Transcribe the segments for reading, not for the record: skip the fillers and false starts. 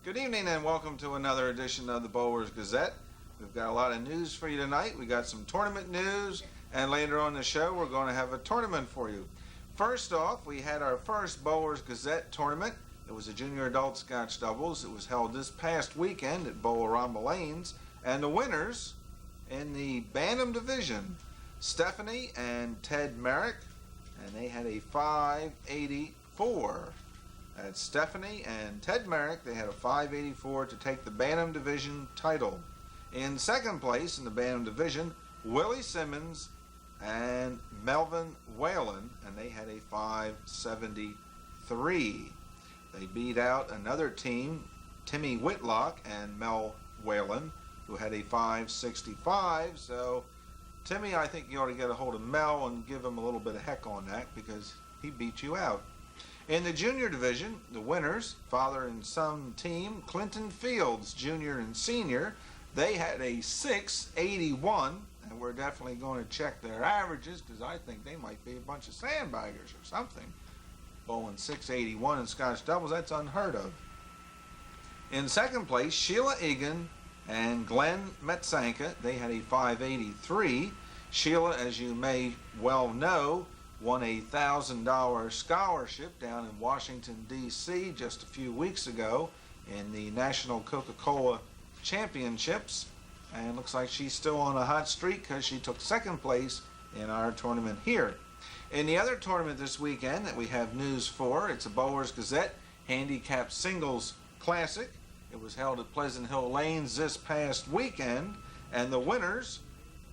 Good evening and welcome to another edition of the Bowlers Gazette. We've got a lot of news for you tonight. We got some tournament news, and later on in the show we're going to have a tournament for you. First off, we had our first Bowlers Gazette tournament. It was a junior adult Scotch doubles. It was held this past weekend at Bowl-A-Rama Lanes, and the winners in the Bantam division, Stephanie and Ted Merrick, and they had a 584. That's Stephanie and Ted Merrick. They had a 584 to take the Bantam Division title. In second place in the Bantam Division, Willie Simonds and Melvin Whalen, and they had a 573. They beat out another team, Timmy Whitlock and Mel Whalen, who had a 565. So, Timmy, I think you ought to get a hold of Mel and give him a little bit of heck on that because he beat you out. In the junior division, the winners, father and son team, Clinton Fields, junior and senior, they had a 681, and we're definitely going to check their averages because I think they might be a bunch of sandbaggers or something. Bowling 681 in Scotch doubles, that's unheard of. In second place, Sheila Egan and Glenn Metsanka, they had a 583. Sheila, as you may well know, won a $1,000 scholarship down in Washington, D.C. just a few weeks ago in the National Coca-Cola Championships. And looks like she's still on a hot streak because she took second place in our tournament here. In the other tournament this weekend that we have news for, it's a Bowlers Gazette Handicap Singles Classic. It was held at Pleasant Hill Lanes this past weekend, and the winners,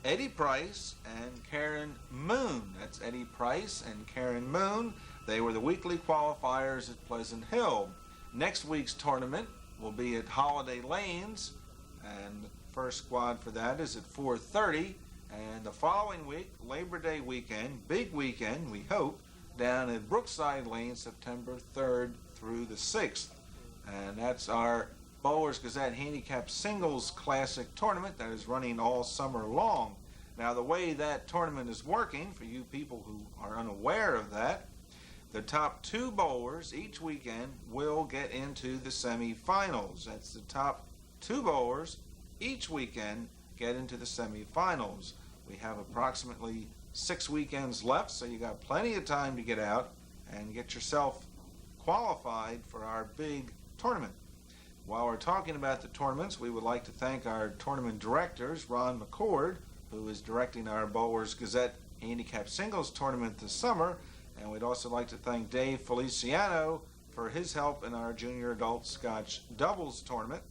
Eddie Price and Karen Moon. That's Eddie Price and Karen Moon. They were the weekly qualifiers at Pleasant Hill. Next week's tournament will be at Holiday Lanes, and the first squad for that is at 4:30. And the following week, Labor Day weekend, big weekend, we hope, down at Brookside Lane, September 3rd through the 6th. And that's our Bowlers Gazette Handicap Singles Classic Tournament that is running all summer long. Now, the way that tournament is working, for you people who are unaware of that, the top two bowlers each weekend will get into the semifinals. That's the top two bowlers each weekend get into the semifinals. We have approximately 6 weekends left, so you got plenty of time to get out and get yourself qualified for our big tournament. While we're talking about the tournaments, we would like to thank our tournament directors, Ron McCord, who is directing our Bowlers Gazette Handicap Singles Tournament this summer, and we'd also like to thank Dave Feliciano for his help in our Junior Adult Scotch Doubles Tournament.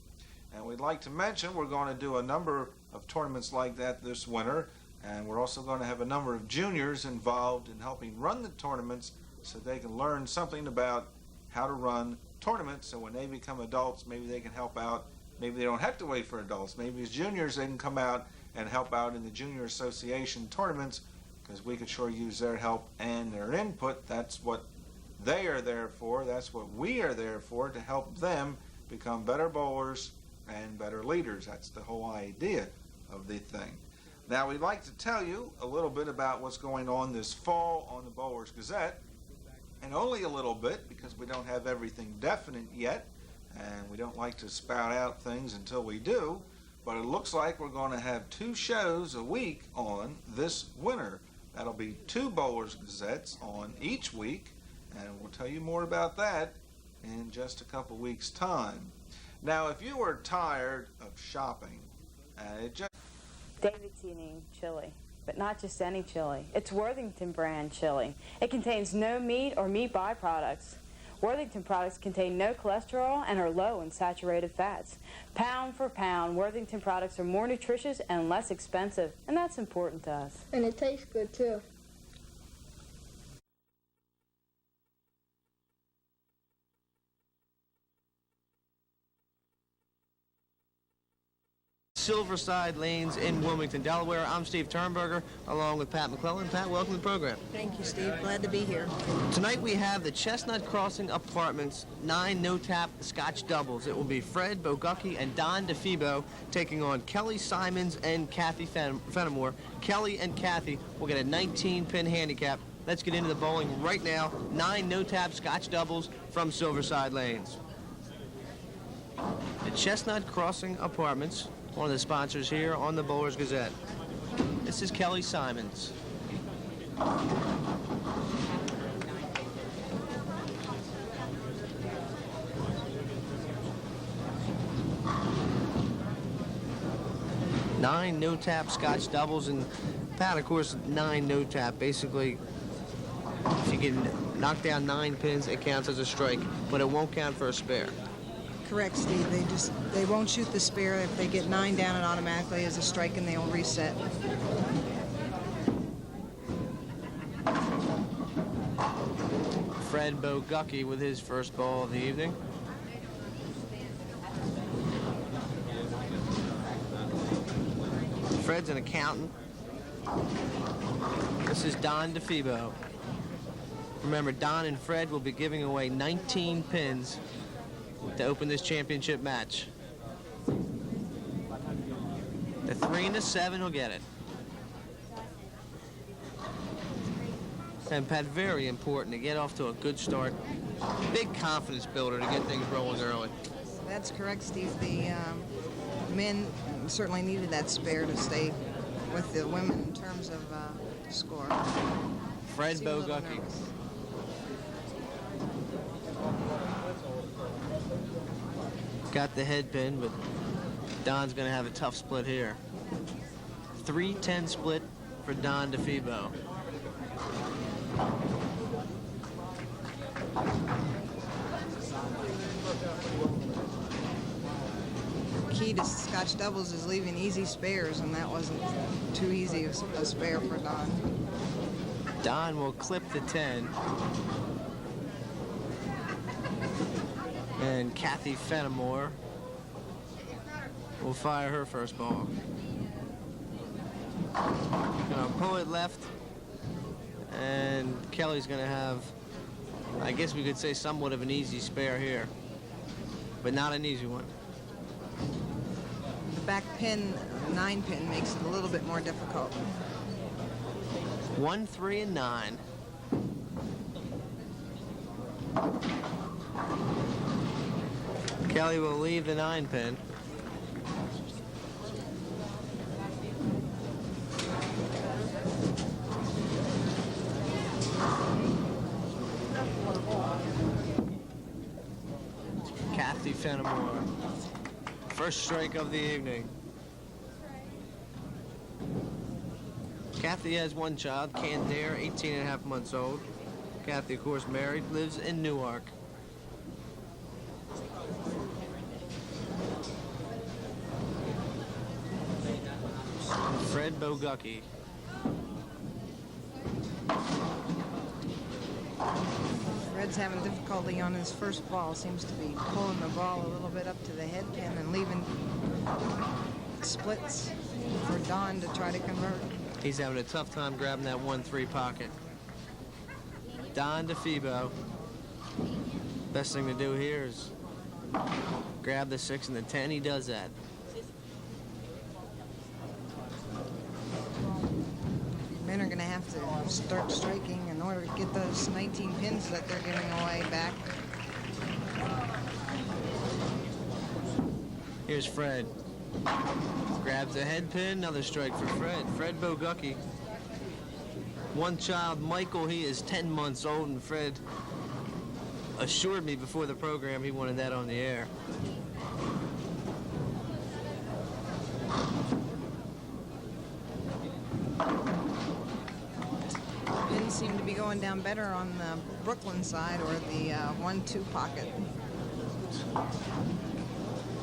And we'd like to mention we're going to do a number of tournaments like that this winter, and we're also going to have a number of juniors involved in helping run the tournaments so they can learn something about how to run tournaments, so when they become adults, maybe they can help out. Maybe they don't have to wait for adults. Maybe as juniors, they can come out and help out in the Junior Association tournaments because we could sure use their help and their input. That's what they are there for. That's what we are there for, to help them become better bowlers and better leaders. That's the whole idea of the thing. Now, we'd like to tell you a little bit about what's going on this fall on the Bowlers Gazette. And only a little bit because we don't have everything definite yet, and we don't like to spout out things until we do, but it looks like we're going to have 2 shows a week on this winter. That'll be 2 Bowlers Gazettes on each week, and we'll tell you more about that in just a couple weeks' time. Now, if you were tired of shopping, David's eating chili. But not just any chili. It's Worthington brand chili. It contains no meat or meat byproducts. Worthington products contain no cholesterol and are low in saturated fats. Pound for pound, Worthington products are more nutritious and less expensive, and that's important to us. And it tastes good too. Silverside Lanes in Wilmington, Delaware. I'm Steve Turnberger, along with Pat McClellan. Pat, welcome to the program. Thank you, Steve. Glad to be here. Tonight we have the Chestnut Crossing Apartments 9 no-tap Scotch doubles. It will be Fred Bogucki and Don DeFebbo taking on Kelly Simonds and Cathy Fenimore. Kelly and Cathy will get a 19-pin handicap. Let's get into the bowling right now. 9 no-tap Scotch doubles from Silverside Lanes. Chestnut Crossing Apartments, one of the sponsors here on the Bowlers Gazette. This is Kelly Simonds. Nine no-tap Scotch doubles, and Pat, of course, 9 no-tap. Basically, if you can knock down 9 pins, it counts as a strike, but it won't count for a spare. Correct, Steve. They won't shoot the spare. If they get 9 down, it automatically is a strike and they'll reset. Fred Bogucki with his first ball of the evening. Fred's an accountant. This is Don DeFebbo. Remember, Don and Fred will be giving away 19 pins to open this championship match. The 3 and the 7 will get it. And Pat, very important to get off to a good start. Big confidence builder to get things rolling early. That's correct, Steve. The men certainly needed that spare to stay with the women in terms of score. Fred Bogucki. Got the head pin, but Don's going to have a tough split here. 3-10 split for Don DeFebbo. Key to Scotch doubles is leaving easy spares, and that wasn't too easy a spare for Don. Don will clip the 10. And Cathy Fenimore will fire her first ball. Gonna pull it left, and Kelly's gonna have, I guess we could say, somewhat of an easy spare here, but not an easy one. The back pin, 9 pin, makes it a little bit more difficult. 1, 3, and 9. Kelly will leave the 9 pin. Cathy Fenimore. First strike of the evening. Cathy has 1 child, Knieriem, 18 and a half months old. Cathy, of course, married, lives in Newark. Fred Bogucki. Fred's having difficulty on his first ball. Seems to be pulling the ball a little bit up to the head pin and leaving splits for Don to try to convert. He's having a tough time grabbing that 1-3 pocket. Don DeFebbo. Best thing to do here is grab the 6 and the 10. He does that. Men are going to have to start striking in order to get those 19 pins that they're giving away back. Here's Fred. Grabs a head pin, another strike for Fred. Fred Bogucki. 1 child, Michael, he is 10 months old, and Fred assured me before the program he wanted that on the air. Pins seem to be going down better on the Brooklyn side or the 1-2 pocket.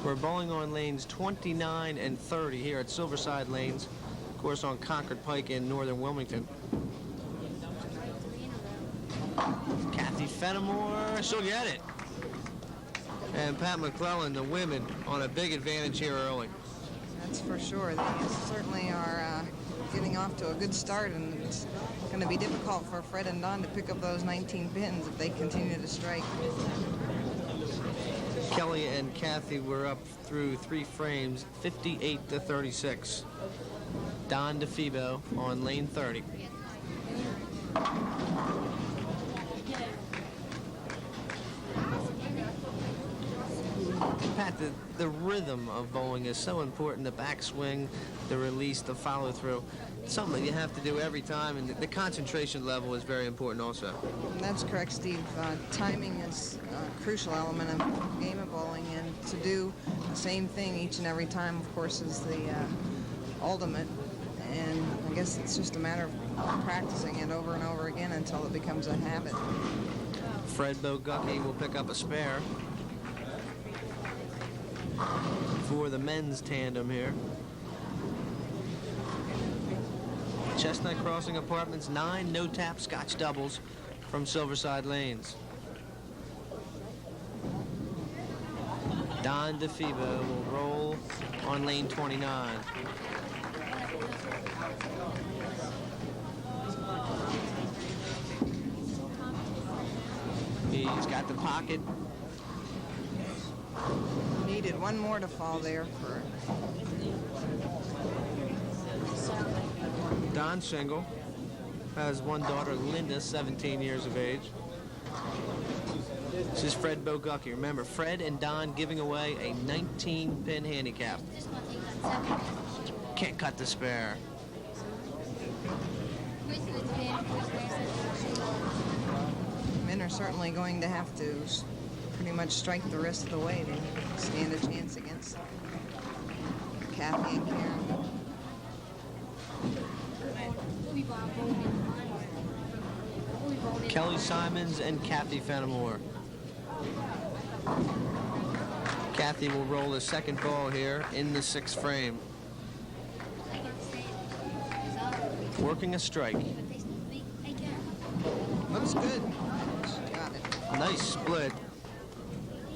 We're bowling on lanes 29 and 30 here at Silverside Lanes, of course, on Concord Pike in northern Wilmington. Cathy Fenimore, she'll get it. And Pat McClellan, the women, on a big advantage here early. That's for sure. They certainly are getting off to a good start, and it's going to be difficult for Fred and Don to pick up those 19 pins if they continue to strike. Kelly and Cathy were up through 3 frames, 58-36. Don DeFebbo on lane 30. Pat, the rhythm of bowling is so important. The backswing, the release, the follow-through. Something that you have to do every time, and the concentration level is very important also. That's correct, Steve. Timing is a crucial element of the game of bowling, and to do the same thing each and every time, of course, is the ultimate. And I guess it's just a matter of practicing it over and over again until it becomes a habit. Fred Bogucki will pick up a spare for the men's tandem here. Chestnut Crossing Apartments, 9 no-tap Scotch doubles from Silverside Lanes. Don DeFebbo will roll on lane 29. He's got the pocket. Needed one more to fall there for Don Shingle has one daughter, Linda, 17 years of age. This is Fred Bogucki. Remember, Fred and Don giving away a 19-pin handicap. Can't cut the spare. Men are certainly going to have to pretty much strike the rest of the way to stand a chance against Cathy and Knieriem. Kelly Simonds and Cathy Fenimore. Cathy will roll a second ball here in the 6th frame. Working a strike. Looks good. She got it. Nice split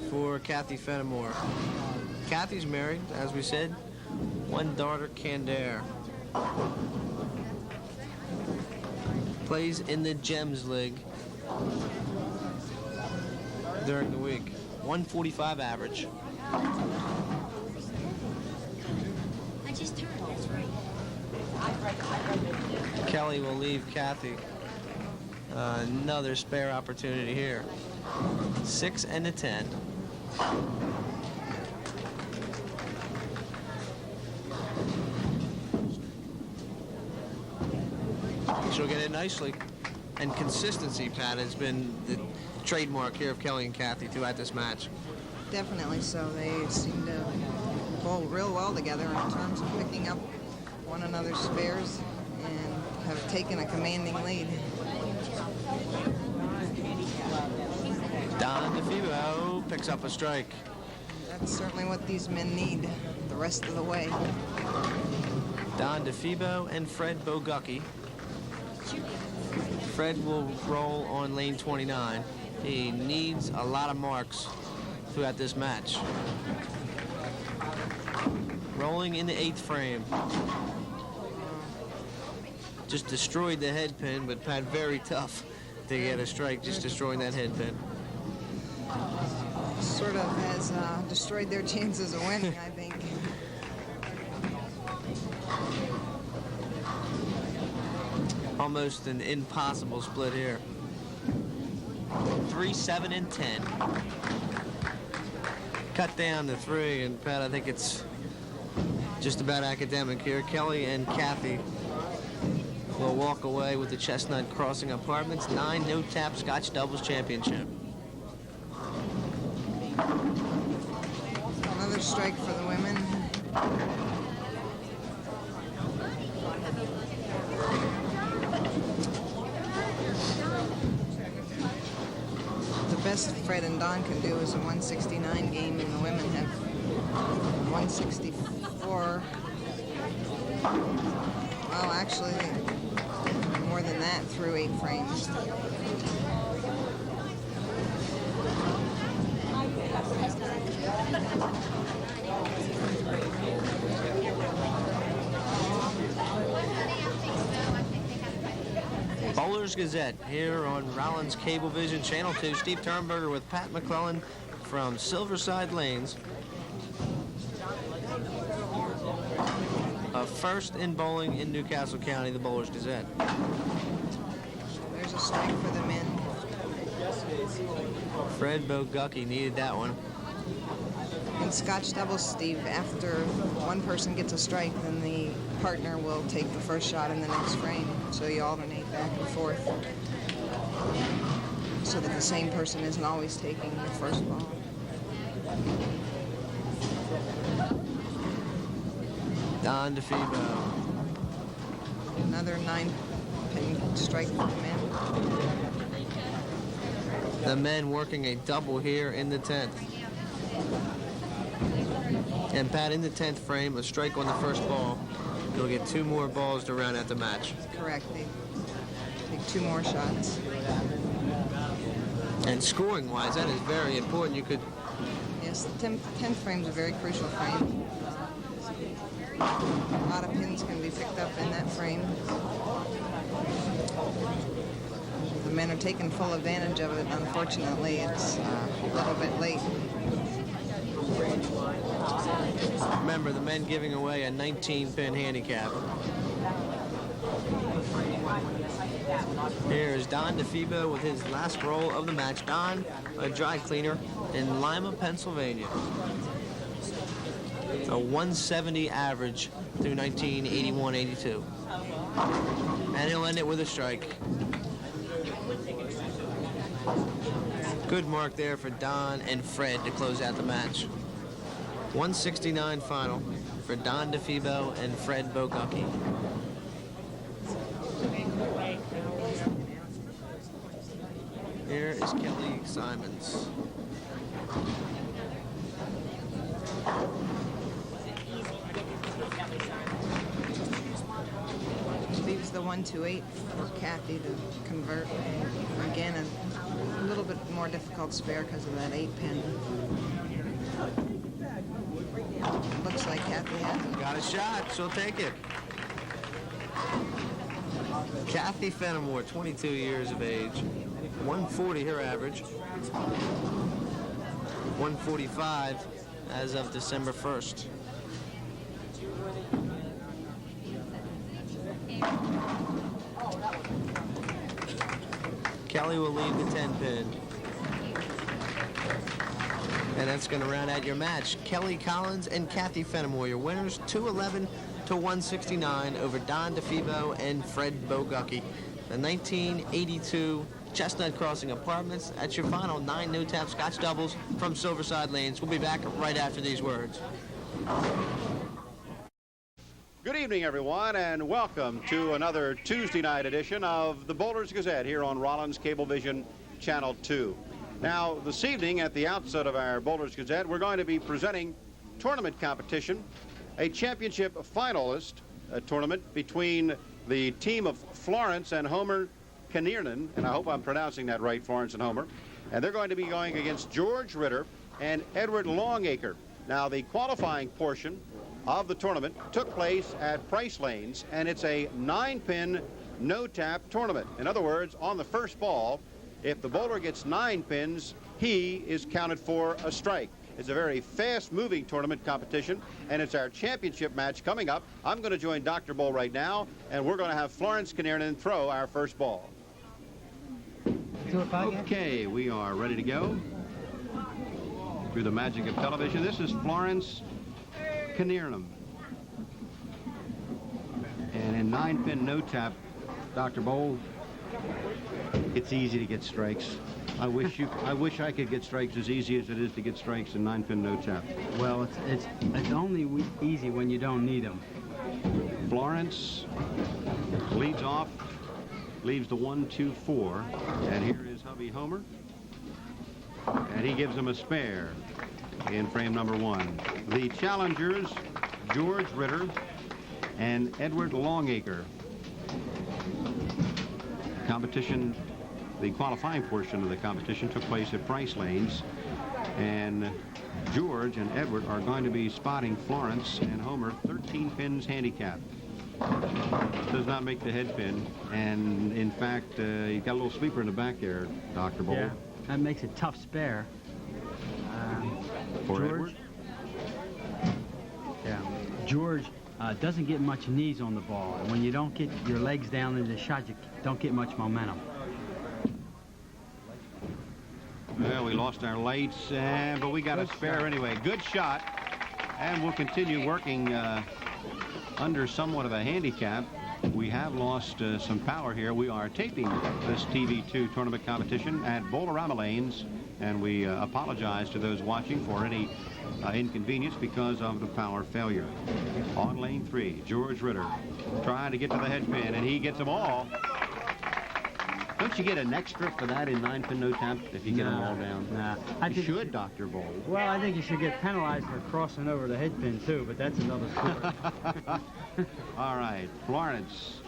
for Cathy Fenimore. Cathy's married, as we said. One daughter, Candair. Plays in the Gems League during the week. 145 average. I just turned, that's right. Kelly will leave Cathy. Another spare opportunity here. 6 and a 10. She'll get it nicely. And consistency, Pat, has been the trademark here of Kelly and Cathy throughout this match. Definitely so. They seem to bowl real well together in terms of picking up one another's spares and have taken a commanding lead. Don DeFebbo picks up a strike. That's certainly what these men need the rest of the way. Don DeFebbo and Fred Bogucki. Fred will roll on lane 29. He needs a lot of marks throughout this match. Rolling in the 8th frame. Just destroyed the head pin, but Pat, very tough to get a strike, just destroying that head pin. Sort of has destroyed their chances of winning, I think. Almost an impossible split here. 3, 7, and 10. Cut down to 3, and Pat, I think it's just about academic here. Kelly and Cathy will walk away with the Chestnut Crossing Apartments 9 no-tap Scotch doubles championship. Another strike for the women. The best Fred and Don can do is a 169 game, and the women have 164. Well, actually, more than that through 8 frames. Bowler's Gazette here on Rollins Cablevision Channel 2. Steve Turnberger with Pat McClellan from Silverside Lanes. First in bowling in Newcastle County, the Bowler's Gazette. There's a strike for the men. Fred Bogucki needed that one. In Scotch doubles, Steve, after one person gets a strike, then the partner will take the first shot in the next frame. So you alternate back and forth so that the same person isn't always taking the first ball. Don DeFebbo. Another 9-pin strike for the men. The men working a double here in the 10th. And Pat, in the 10th frame, a strike on the first ball. You'll get 2 more balls to round out the match. Correct. They take 2 more shots. And scoring-wise, that is very important. You could... Yes, the 10th frame is a very crucial frame. A lot of pins can be picked up in that frame. The men are taking full advantage of it. Unfortunately, it's a little bit late. Remember, the men giving away a 19-pin handicap. Here's Don DeFebbo with his last roll of the match. Don, a dry cleaner in Lima, Pennsylvania. A 170 average through 1981-82. And he'll end it with a strike. Good mark there for Don and Fred to close out the match. 169 final for Don DeFebbo and Fred Bogucki. Here is Kelly Simonds. Leaves the 128 for Cathy to convert. Again, a little bit more difficult spare because of that 8-pin. Looks like Cathy has it. Got a shot. She'll take it. Cathy Fenimore, 22 years of age. 140 her average. 145 as of December 1st. Kelly will leave the 10-pin. And that's going to round out your match. Kelly Collins and Cathy Fenimore, your winners, 211 to 169 over Don DeFebbo and Fred Bogucki. The 1982 Chestnut Crossing Apartments. That's your final 9 no-tap Scotch doubles from Silverside Lanes. We'll be back right after these words. Good evening, everyone, and welcome to another Tuesday night edition of the Boulders Gazette here on Rollins Cablevision Channel 2. Now, this evening, at the outset of our Boulders Gazette, we're going to be presenting tournament competition, a championship finalist tournament between the team of Florence and Homer Knieriem, and I hope I'm pronouncing that right, Florence and Homer, and they're going to be going against George Ritter and Edward Longacre. Now, the qualifying portion of the tournament took place at Price Lanes, and it's a 9-pin no-tap tournament. In other words, on the first ball, if the bowler gets 9 pins, he is counted for a strike. It's a very fast-moving tournament competition, and it's our championship match coming up. I'm going to join Dr. Bull right now, and we're going to have Florence Knieriem throw our first ball. Okay, we are ready to go. Through the magic of television, this is Florence Knieriem. And in 9-pin no-tap, Dr. Bull, it's easy to get strikes. I wish I could get strikes as easy as it is to get strikes in 9-pin no-tap. Well, it's only easy when you don't need them. Florence leads off, leaves the 1, 2, 4, and here is hubby Homer, and he gives him a spare in frame number 1. The challengers, George Ritter and Edward Longacre. Competition, the qualifying portion of the competition took place at Price Lanes, and George and Edward are going to be spotting Florence and Homer 13 pins handicap. Does not make the head pin, and in fact, you got a little sweeper in the back there, Dr. Bull. Yeah, that makes a tough spare. For George, Edward? Yeah, George doesn't get much knees on the ball, and when you don't get your legs down in the shot, you don't get much momentum. Well, we lost our lights, but we got a spare anyway. Good shot. And we'll continue working under somewhat of a handicap. We have lost some power here. We are taping this TV2 tournament competition at Bolorama Lanes, and we apologize to those watching for any inconvenience because of the power failure. On lane 3, George Ritter trying to get to the head pin, and he gets them all. Don't you get an extra for that in 9-pin no tap if you get them all down? Nah. You should, Dr. Bowl. Well, I think you should get penalized for crossing over the head pin, too, but that's another story. All right, Florence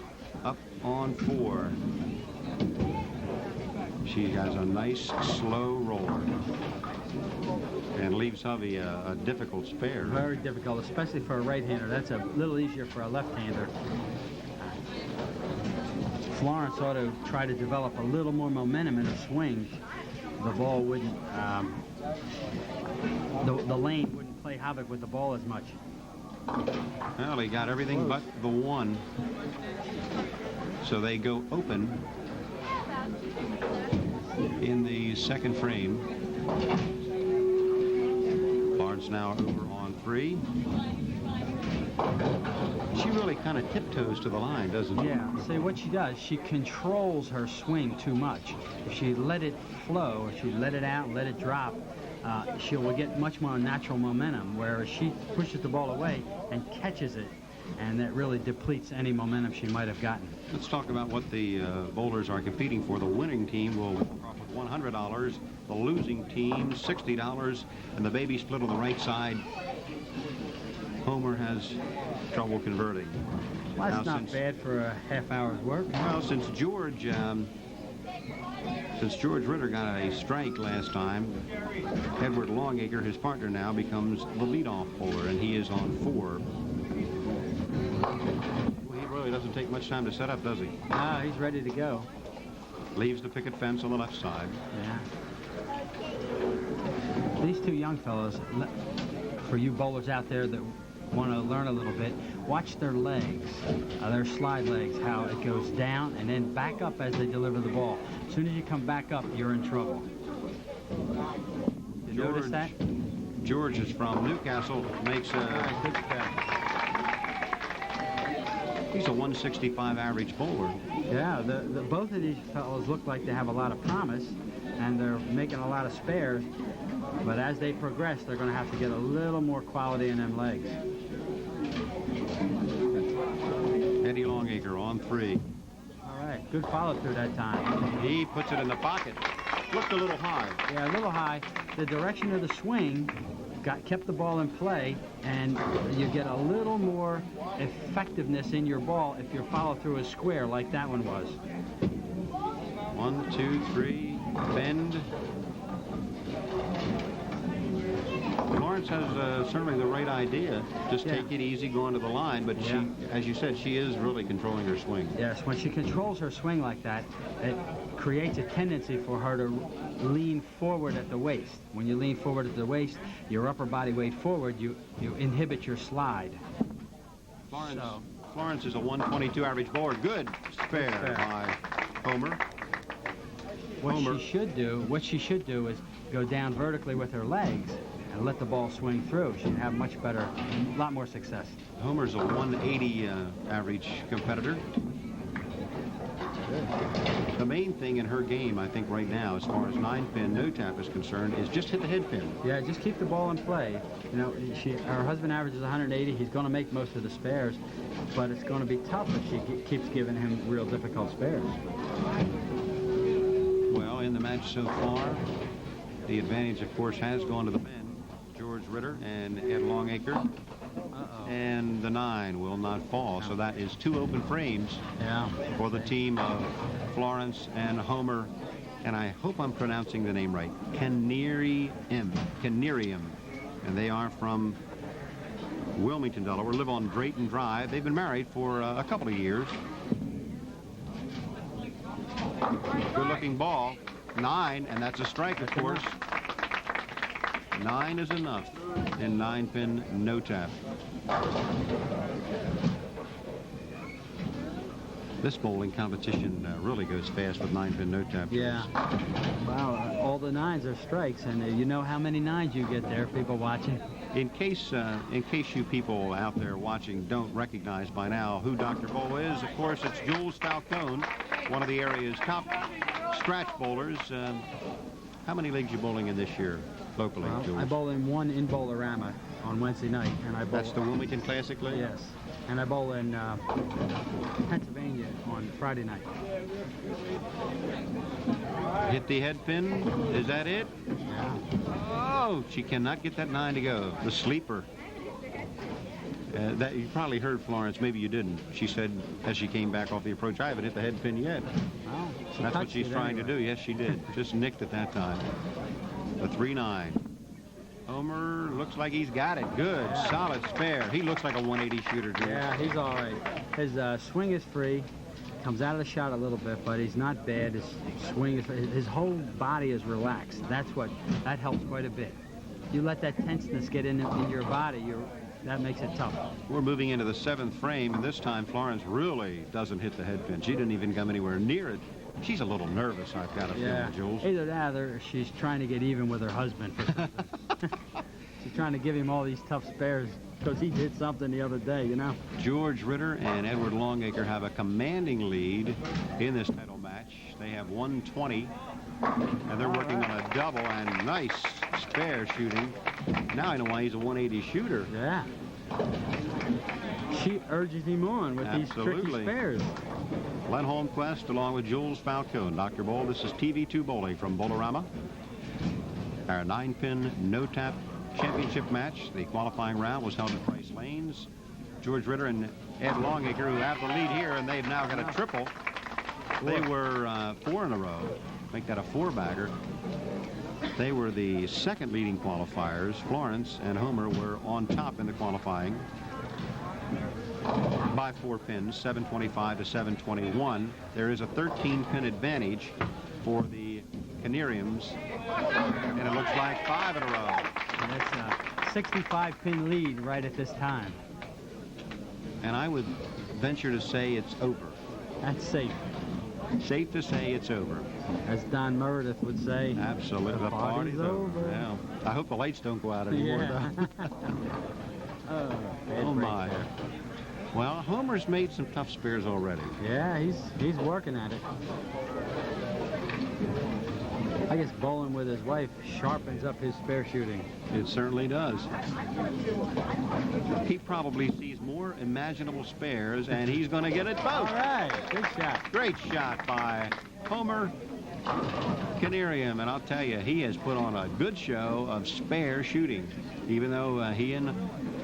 up on 4. She has a nice slow roller and leaves Hovey a difficult spare. Very difficult, especially for a right-hander. That's a little easier for a left-hander. Florence ought to try to develop a little more momentum in her swing. The ball wouldn't, the lane wouldn't play havoc with the ball as much. Well, he got everything but the 1. So they go open in the second frame. Florence now over on 3. She really kind of tiptoes to the line, doesn't she? Yeah. See, what she does, she controls her swing too much. If she let it flow, if she let it out and let it drop, she will get much more natural momentum, whereas she pushes the ball away and catches it, and that really depletes any momentum she might have gotten. Let's talk about what the bowlers are competing for. The winning team will walk off with $100, the losing team $60, and the baby split on the right side. Homer has trouble converting. Well, that's not bad for a half hour's work. Well, since George Ritter got a strike last time, Edward Longacre, his partner now, becomes the leadoff bowler, and he is on 4. Well, he really doesn't take much time to set up, does he? No, he's ready to go. Leaves the picket fence on the left side. Yeah. These two young fellows, for you bowlers out there that want to learn a little bit, watch their legs, their slide legs, how it goes down and then back up as they deliver the ball. As soon as you come back up, you're in trouble. You notice that? George is from Newcastle, makes a Good spell. He's a 165 average bowler. Yeah, both of these fellows look like they have a lot of promise, and they're making a lot of spares. But as they progress, they're going to have to get a little more quality in them legs. Eddie Longacre on 3. All right, good follow through that time. He puts it in the pocket. Looked a little high. Yeah, a little high. The direction of the swing kept the ball in play, and you get a little more effectiveness in your ball if your follow through is square like that one was. 1, 2, 3, bend. Florence has certainly the right idea. Just take it easy going to the line, but she, as you said, she is really controlling her swing. Yes, when she controls her swing like that, it creates a tendency for her to lean forward at the waist. When you lean forward at the waist, your upper body weight forward, you inhibit your slide. Florence is a 122 average bowler. Good spare by Homer. What she should do is go down vertically with her legs and let the ball swing through. She'd have much better, a lot more success. Homer's a 180 average competitor. The main thing in her game, I think, right now, as far as 9-pin no tap is concerned, is just hit the head pin. Yeah, just keep the ball in play. You know, her husband averages 180. He's going to make most of the spares, but it's going to be tough if she keeps giving him real difficult spares. Well, in the match so far, the advantage, of course, has gone to the men. George Ritter and Ed Longacre. And the 9 will not fall. So that is 2 open frames for the team of Florence and Homer. And I hope I'm pronouncing the name right. Knieriem. And they are from Wilmington, Delaware. Live on Drayton Drive. They've been married for a couple of years. Good-looking ball. 9, and that's a strike, of course. 9 is enough in 9-pin no tap. This bowling competition really goes fast with 9-pin no-tap. Yeah. Wow, all the 9s are strikes, and you know how many 9s you get there, people watching. In case you people out there watching don't recognize by now who Dr. Bowl is, of course, it's Jules Falcone, one of the area's top scratch bowlers. How many leagues you bowling in this year locally, Well, Jules? I bowl in one in Bowlerama on Wednesday night, and I bowl. That's the Wilmington Classic League? Yes, and I bowl in Pennsylvania on Friday night. Hit the head pin. Is that it? Yeah. Oh, she cannot get that 9 to go. The sleeper. That you probably heard Florence. Maybe you didn't. She said as she came back off the approach, I haven't hit the head pin yet. Well, That's what she's trying to do. Yes, she did. Just nicked at that time. The 3-9. Homer looks like he's got it. Good, solid spare. He looks like a 180 shooter, dude. Yeah, he's all right. His swing is free. Comes out of the shot a little bit, but he's not bad. His swing is, his whole body is relaxed. That helps quite a bit. You let that tenseness get in your body, that makes it tough. We're moving into the 7th frame, and this time Florence really doesn't hit the head pin. She didn't even come anywhere near it. She's a little nervous, I've got a feeling, Jules. Either that or she's trying to get even with her husband for something. She's trying to give him all these tough spares because he did something the other day, you know. George Ritter and Edward Longacre have a commanding lead in this title match. They have 120, and they're working on a double and nice spare shooting. Now I know why he's a 180 shooter. Yeah. She urges him on with these tricky spares. Len Holmquist along with Jules Falcone. Dr. Bowl, this is TV2 Bowling from Bowlerama. Our 9-pin no-tap championship match. The qualifying round was held at Price Lanes. George Ritter and Ed Longacre, who have the lead here, and they've now got a triple. They were 4 in a row. Make that a 4-bagger. They were the second leading qualifiers. Florence and Homer were on top in the qualifying by 4 pins, 725 to 721. There is a 13-pin advantage for the Knierims, and it looks like 5 in a row. And it's a 65-pin lead right at this time. And I would venture to say it's over. That's safe. Safe to say it's over. As Don Meredith would say. Absolutely. The party's over. Yeah. I hope the lights don't go out anymore. Yeah. Oh my. Well, Homer's made some tough spares already. Yeah, he's working at it. I guess bowling with his wife sharpens up his spare shooting. It certainly does. He probably sees more imaginable spares, and he's going to get it both. All right, good shot. Great shot by Homer Knieriem, and I'll tell you, he has put on a good show of spare shooting, even though he and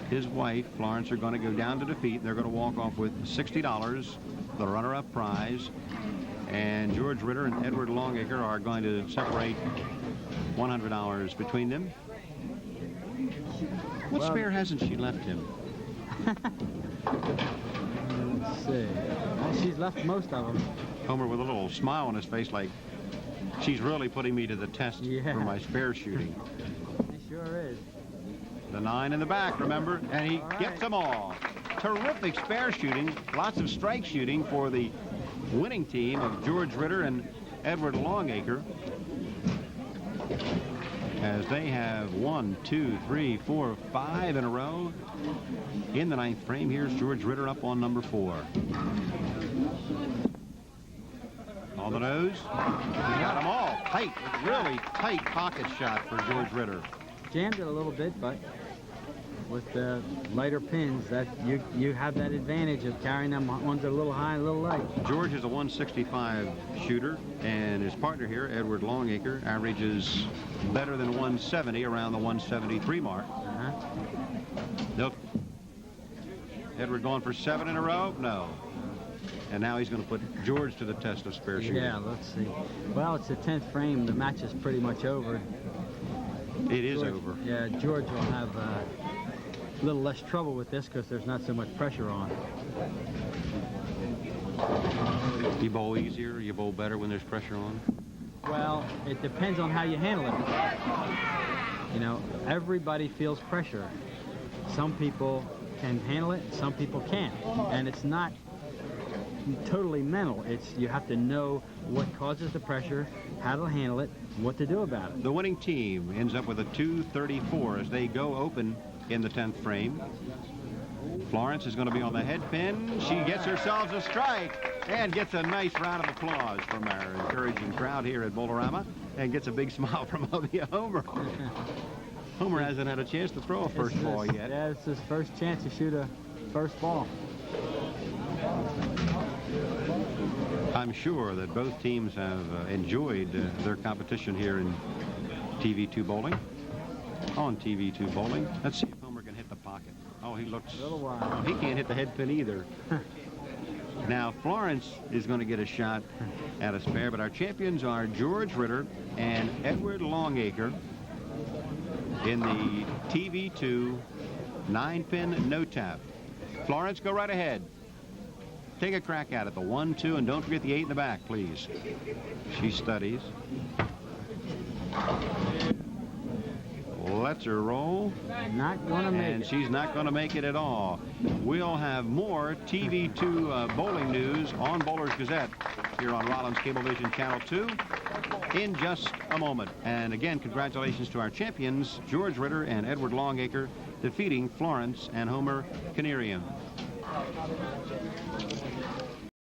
his wife, Florence, are going to go down to defeat. They're going to walk off with $60, the runner-up prize. And George Ritter and Edward Longacre are going to separate $100 between them. What spare hasn't she left him? Let's see. Well, she's left most of them. Homer with a little smile on his face like, she's really putting me to the test for my spare shooting. She sure is. The 9 in the back, remember? And he gets them all. Terrific spare shooting. Lots of strike shooting for the winning team of George Ritter and Edward Longacre, as they have 1, 2, 3, 4, 5 in a row. In the 9th frame, here's George Ritter up on number 4. On the nose. He got them all tight. Really tight pocket shot for George Ritter. Jammed it a little bit, but with the lighter pins, that you have that advantage of carrying them ones a little high, a little light. George is a 165 shooter, and his partner here, Edward Longacre, averages better than 170, around the 173 mark. Nope. Edward going for 7 in a row? No. And now he's going to put George to the test of spare shooting. Yeah, let's see. Well, it's the 10th frame. The match is pretty much over. It is over. Yeah, George will have a little less trouble with this because there's not so much pressure on. You bowl easier, you bowl better when there's pressure on? Well, it depends on how you handle it. You know, everybody feels pressure. Some people can handle it, some people can't. And it's not totally mental. You have to know what causes the pressure, how to handle it, what to do about it. The winning team ends up with a 234 as they go open in the 10th frame. Florence is going to be on the head pin. She gets herself a strike and gets a nice round of applause from our encouraging crowd here at Boulderama, and gets a big smile from Homer. Homer hasn't had a chance to throw a first ball yet. Yeah, it's his first chance to shoot a first ball. I'm sure that both teams have enjoyed their competition here in TV2 bowling. On TV2 bowling. Let's see if Homer can hit the pocket. Oh, he looks... A little while. He can't hit the head pin either. Now, Florence is going to get a shot at a spare, but our champions are George Ritter and Edward Longacre in the TV2 9-pin no-tap. Florence, go right ahead. Take a crack at it, the 1-2, and don't forget the 8 in the back, please. She studies. Lets her roll. Not going to make it. And she's not going to make it at all. We'll have more TV2 bowling news on Bowlers Gazette here on Rollins Cablevision Channel 2 in just a moment. And again, congratulations to our champions, George Ritter and Edward Longacre, defeating Florence and Homer Knieriem.